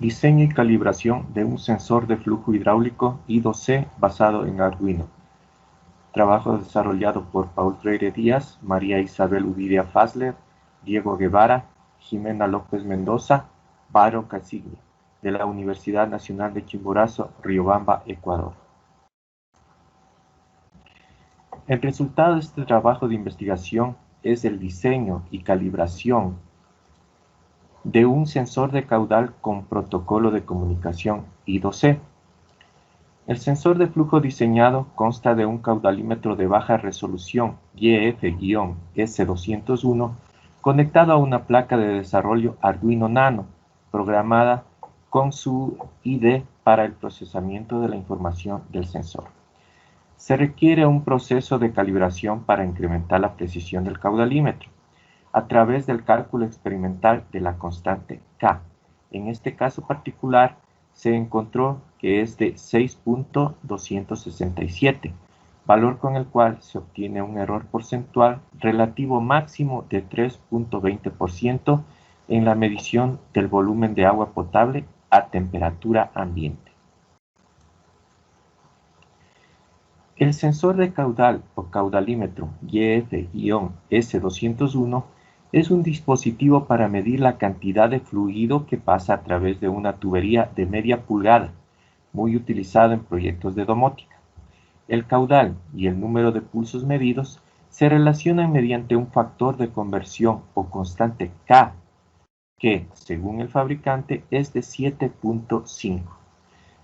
Diseño y calibración de un sensor de flujo hidráulico I2C basado en Arduino. Trabajo desarrollado por Paul Freire Díaz, María Isabel Uvidia Fasler, Diego Guevara, Jimena López Mendoza, Byron Casiglia, de la Universidad Nacional de Chimborazo, Riobamba, Ecuador. El resultado de este trabajo de investigación es el diseño y calibración de un sensor de caudal con protocolo de comunicación I2C. El sensor de flujo diseñado consta de un caudalímetro de baja resolución YF-S201 conectado a una placa de desarrollo Arduino Nano, programada con su ID para el procesamiento de la información del sensor. Se requiere un proceso de calibración para incrementar la precisión del caudalímetro a través del cálculo experimental de la constante K. En este caso particular, se encontró que es de 6.267, valor con el cual se obtiene un error porcentual relativo máximo de 3.20% en la medición del volumen de agua potable a temperatura ambiente. El sensor de caudal o caudalímetro YF-S201 es un dispositivo para medir la cantidad de fluido que pasa a través de una tubería de media pulgada, muy utilizado en proyectos de domótica. El caudal y el número de pulsos medidos se relacionan mediante un factor de conversión o constante K, que, según el fabricante, es de 7.5,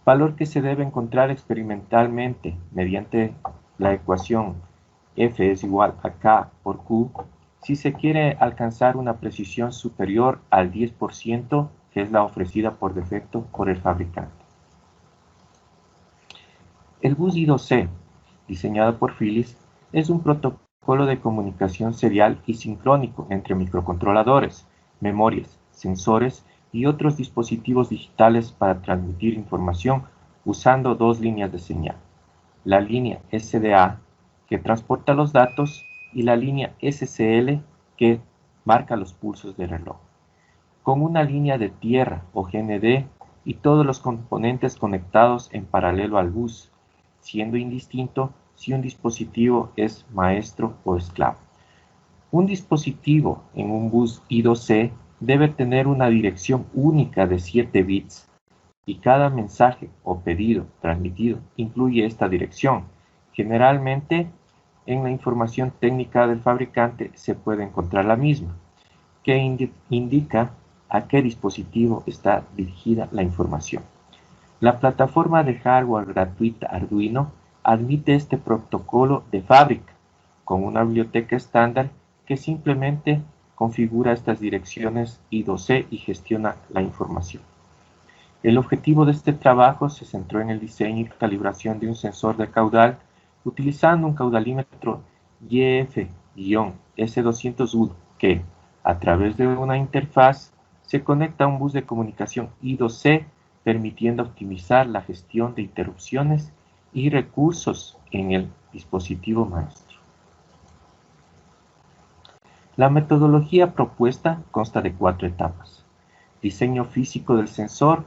valor que se debe encontrar experimentalmente mediante la ecuación F es igual a K por Q, si se quiere alcanzar una precisión superior al 10%, que es la ofrecida por defecto por el fabricante. El bus I2C, diseñado por Philips, es un protocolo de comunicación serial y sincrónico entre microcontroladores, memorias, sensores y otros dispositivos digitales para transmitir información usando dos líneas de señal. La línea SDA, que transporta los datos, y la línea SCL, que marca los pulsos del reloj, con una línea de tierra o GND y todos los componentes conectados en paralelo al bus, siendo indistinto si un dispositivo es maestro o esclavo. Un dispositivo en un bus I2C debe tener una dirección única de 7 bits y cada mensaje o pedido transmitido incluye esta dirección. Generalmente, en la información técnica del fabricante se puede encontrar la misma, que indica a qué dispositivo está dirigida la información. La plataforma de hardware gratuita Arduino admite este protocolo de fábrica, con una biblioteca estándar que simplemente configura estas direcciones I2C y gestiona la información. El objetivo de este trabajo se centró en el diseño y calibración de un sensor de caudal utilizando un caudalímetro YF-S201 que, a través de una interfaz, se conecta a un bus de comunicación I2C, permitiendo optimizar la gestión de interrupciones y recursos en el dispositivo maestro. La metodología propuesta consta de 4 etapas: diseño físico del sensor,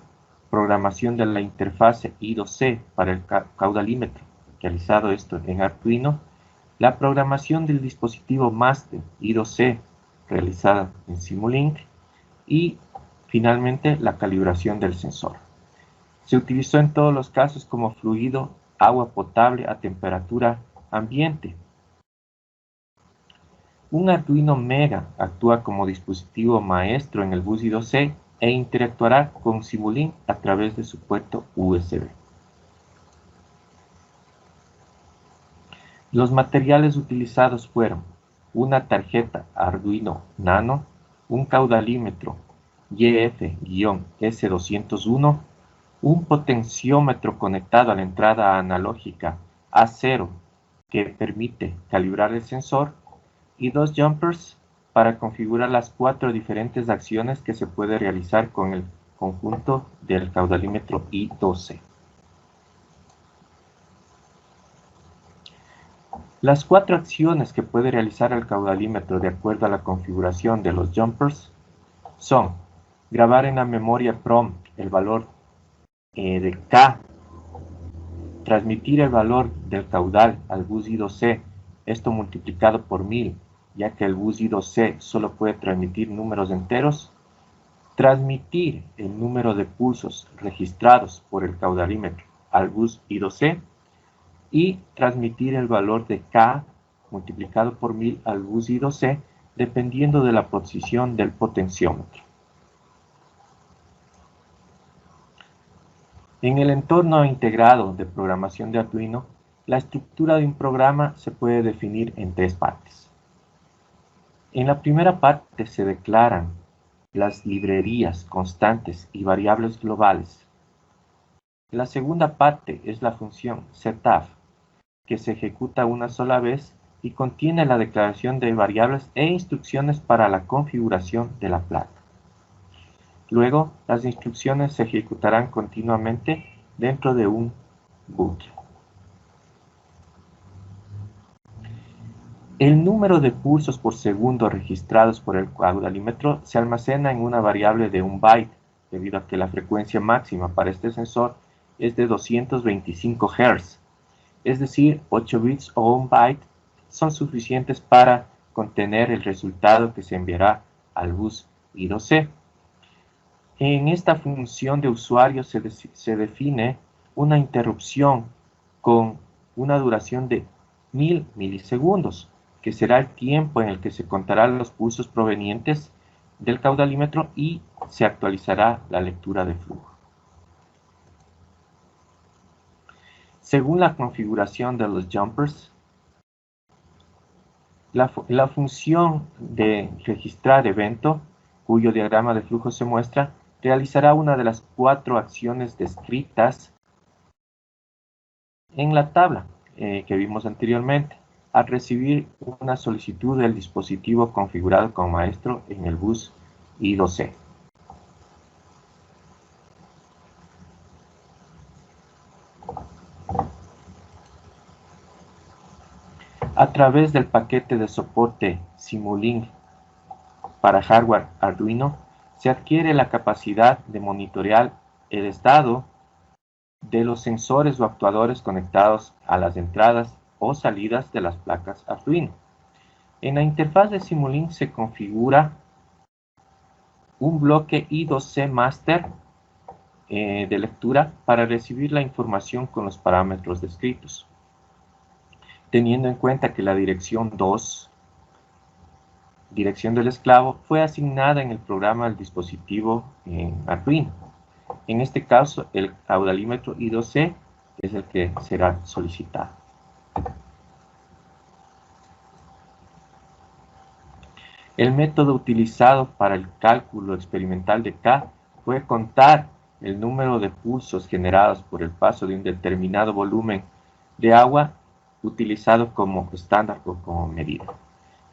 programación de la interfase I2C para el caudalímetro, realizado esto en Arduino, la programación del dispositivo Master I2C, realizada en Simulink, y finalmente la calibración del sensor. Se utilizó en todos los casos como fluido agua potable a temperatura ambiente. Un Arduino Mega actúa como dispositivo maestro en el bus I2C e interactuará con Simulink a través de su puerto USB. Los materiales utilizados fueron una tarjeta Arduino Nano, un caudalímetro YF-S201, un potenciómetro conectado a la entrada analógica A0 que permite calibrar el sensor, y 2 jumpers para configurar las 4 diferentes acciones que se puede realizar con el conjunto del caudalímetro I2C. Las 4 acciones que puede realizar el caudalímetro de acuerdo a la configuración de los jumpers son: grabar en la memoria PROM el valor de K, transmitir el valor del caudal al bus I2C, esto multiplicado por 1000, ya que el bus I2C solo puede transmitir números enteros, transmitir el número de pulsos registrados por el caudalímetro al bus I2C y transmitir el valor de K multiplicado por 1000 al bus I2C dependiendo de la posición del potenciómetro. En el entorno integrado de programación de Arduino, la estructura de un programa se puede definir en tres partes. En la primera parte se declaran las librerías, constantes y variables globales. La segunda parte es la función setaf, que se ejecuta una sola vez y contiene la declaración de variables e instrucciones para la configuración de la placa. Luego, las instrucciones se ejecutarán continuamente dentro de un bucle. El número de pulsos por segundo registrados por el caudalímetro se almacena en una variable de 1 byte, debido a que la frecuencia máxima para este sensor es de 225 Hz. Es decir, 8 bits o 1 byte son suficientes para contener el resultado que se enviará al bus I2C. En esta función de usuario se define una interrupción con una duración de 1000 milisegundos, que será el tiempo en el que se contarán los pulsos provenientes del caudalímetro y se actualizará la lectura de flujo. Según la configuración de los jumpers, la función de registrar evento, cuyo diagrama de flujo se muestra, realizará una de las 4 acciones descritas en la tabla que vimos anteriormente, al recibir una solicitud del dispositivo configurado como maestro en el bus I2C. A través del paquete de soporte Simulink para hardware Arduino, se adquiere la capacidad de monitorear el estado de los sensores o actuadores conectados a las entradas o salidas de las placas Arduino. En la interfaz de Simulink se configura un bloque I2C Master de lectura para recibir la información con los parámetros descritos, teniendo en cuenta que la dirección 2, dirección del esclavo, fue asignada en el programa al dispositivo Arduino. En este caso, el caudalímetro I2C es el que será solicitado. El método utilizado para el cálculo experimental de K fue contar el número de pulsos generados por el paso de un determinado volumen de agua utilizado como estándar o como medida.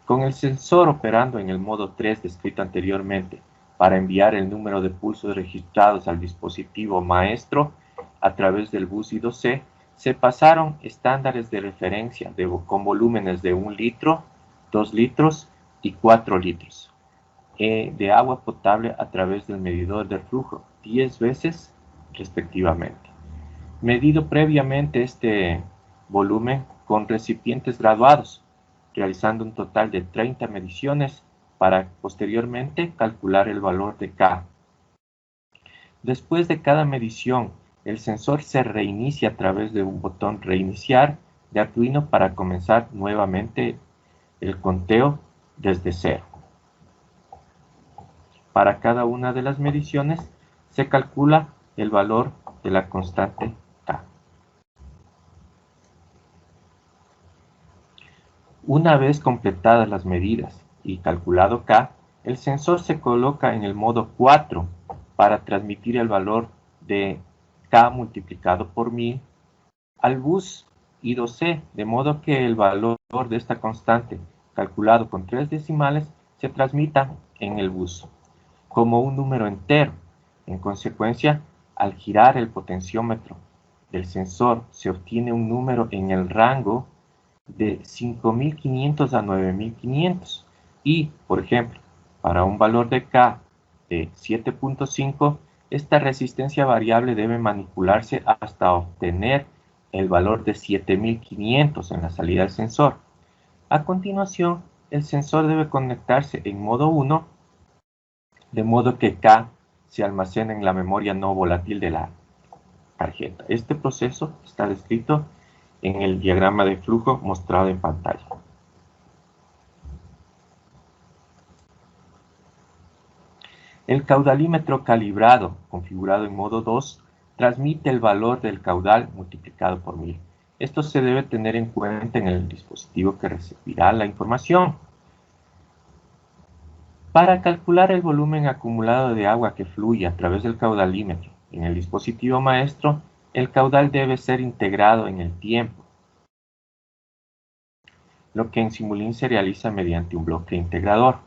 Con el sensor operando en el modo 3 descrito anteriormente para enviar el número de pulsos registrados al dispositivo maestro a través del bus I2C, se pasaron estándares de referencia con volúmenes de 1 litro, 2 litros y 4 litros de agua potable a través del medidor de flujo 10 veces respectivamente. Medido previamente este volumen con recipientes graduados, realizando un total de 30 mediciones para posteriormente calcular el valor de K. Después de cada medición, el sensor se reinicia a través de un botón reiniciar de Arduino para comenzar nuevamente el conteo desde cero. Para cada una de las mediciones se calcula el valor de la constante K. Una vez completadas las medidas y calculado K, el sensor se coloca en el modo 4 para transmitir el valor de K multiplicado por 1000 al bus I2C, de modo que el valor de esta constante, calculado con 3 decimales, se transmita en el bus como un número entero. En consecuencia, al girar el potenciómetro del sensor, se obtiene un número en el rango de 5500 a 9500 y, por ejemplo, para un valor de K de 7.5, Esta resistencia variable debe manipularse hasta obtener el valor de 7500 en la salida del sensor. A continuación, el sensor debe conectarse en modo 1, de modo que K se almacena en la memoria no volátil de la tarjeta. Este proceso está descrito en el diagrama de flujo mostrado en pantalla. El caudalímetro calibrado, configurado en modo 2, transmite el valor del caudal multiplicado por 1000. Esto se debe tener en cuenta en el dispositivo que recibirá la información. Para calcular el volumen acumulado de agua que fluye a través del caudalímetro en el dispositivo maestro, el caudal debe ser integrado en el tiempo, lo que en Simulink se realiza mediante un bloque integrador.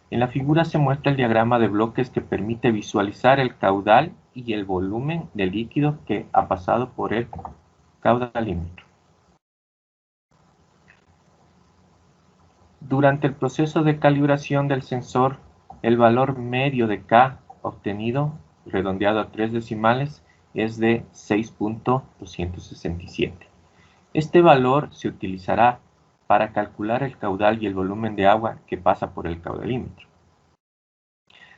En la figura se muestra el diagrama de bloques que permite visualizar el caudal y el volumen de líquido que ha pasado por el caudalímetro. Durante el proceso de calibración del sensor, el valor medio de K obtenido, redondeado a 3 decimales, es de 6.267. Este valor se utilizará para calcular el caudal y el volumen de agua que pasa por el caudalímetro.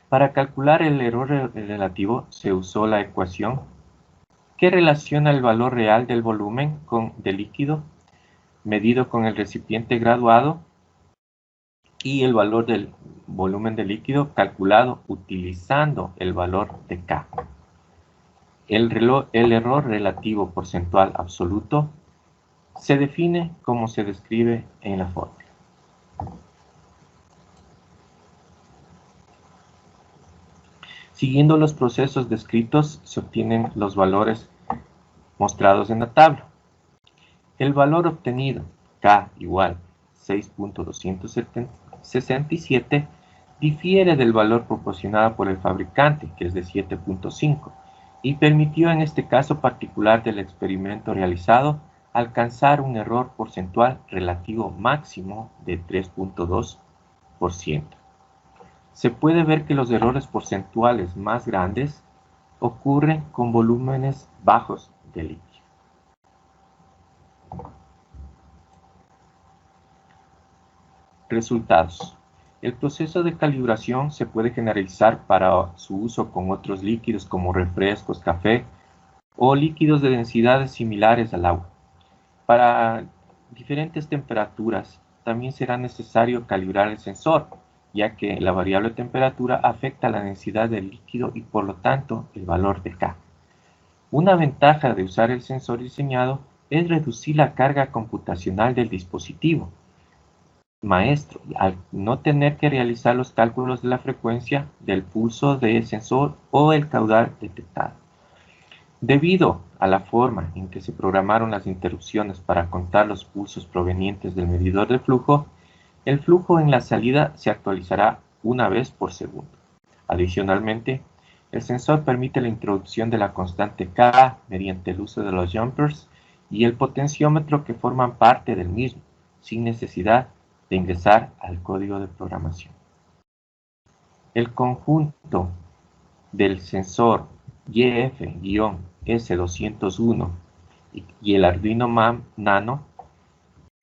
Para calcular el error relativo se usó la ecuación que relaciona el valor real del volumen del líquido medido con el recipiente graduado y el valor del volumen de líquido calculado utilizando el valor de K. El error relativo porcentual absoluto se define como se describe en la fórmula. Siguiendo los procesos descritos se obtienen los valores mostrados en la tabla. El valor obtenido, K igual 6.267, difiere del valor proporcionado por el fabricante, que es de 7.5, y permitió en este caso particular del experimento realizado alcanzar un error porcentual relativo máximo de 3.2%. Se puede ver que los errores porcentuales más grandes ocurren con volúmenes bajos de líquido. Resultados. El proceso de calibración se puede generalizar para su uso con otros líquidos como refrescos, café o líquidos de densidades similares al agua. Para diferentes temperaturas también será necesario calibrar el sensor, ya que la variable temperatura afecta la densidad del líquido y por lo tanto el valor de K. Una ventaja de usar el sensor diseñado es reducir la carga computacional del dispositivo maestro, al no tener que realizar los cálculos de la frecuencia del pulso del sensor o el caudal detectado. Debido a la forma en que se programaron las interrupciones para contar los pulsos provenientes del medidor de flujo, el flujo en la salida se actualizará una vez por segundo. Adicionalmente, el sensor permite la introducción de la constante K mediante el uso de los jumpers y el potenciómetro que forman parte del mismo, sin necesidad de ingresar al código de programación. El conjunto del sensor YF-S201 y el Arduino Nano,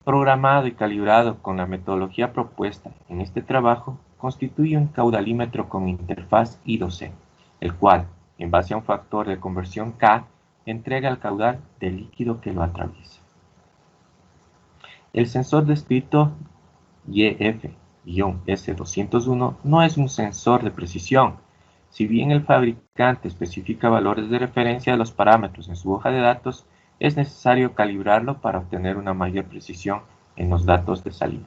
programado y calibrado con la metodología propuesta en este trabajo, constituye un caudalímetro con interfaz I2C, el cual, en base a un factor de conversión K, entrega el caudal del líquido que lo atraviesa. El sensor descrito YF-S201 no es un sensor de precisión. Si bien el fabricante especifica valores de referencia de los parámetros en su hoja de datos, es necesario calibrarlo para obtener una mayor precisión en los datos de salida.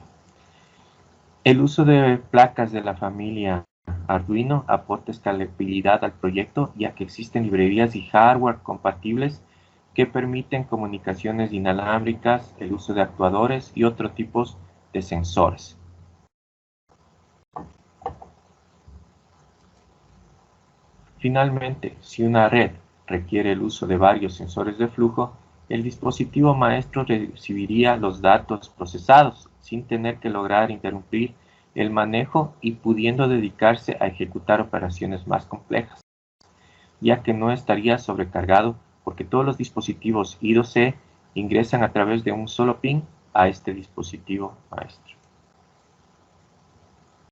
El uso de placas de la familia Arduino aporta escalabilidad al proyecto, ya que existen librerías y hardware compatibles que permiten comunicaciones inalámbricas, el uso de actuadores y otros tipos de sensores. Finalmente, si una red requiere el uso de varios sensores de flujo, el dispositivo maestro recibiría los datos procesados sin tener que lograr interrumpir el manejo y pudiendo dedicarse a ejecutar operaciones más complejas. ya que no estaría sobrecargado porque todos los dispositivos I2C ingresan a través de un solo pin a este dispositivo maestro.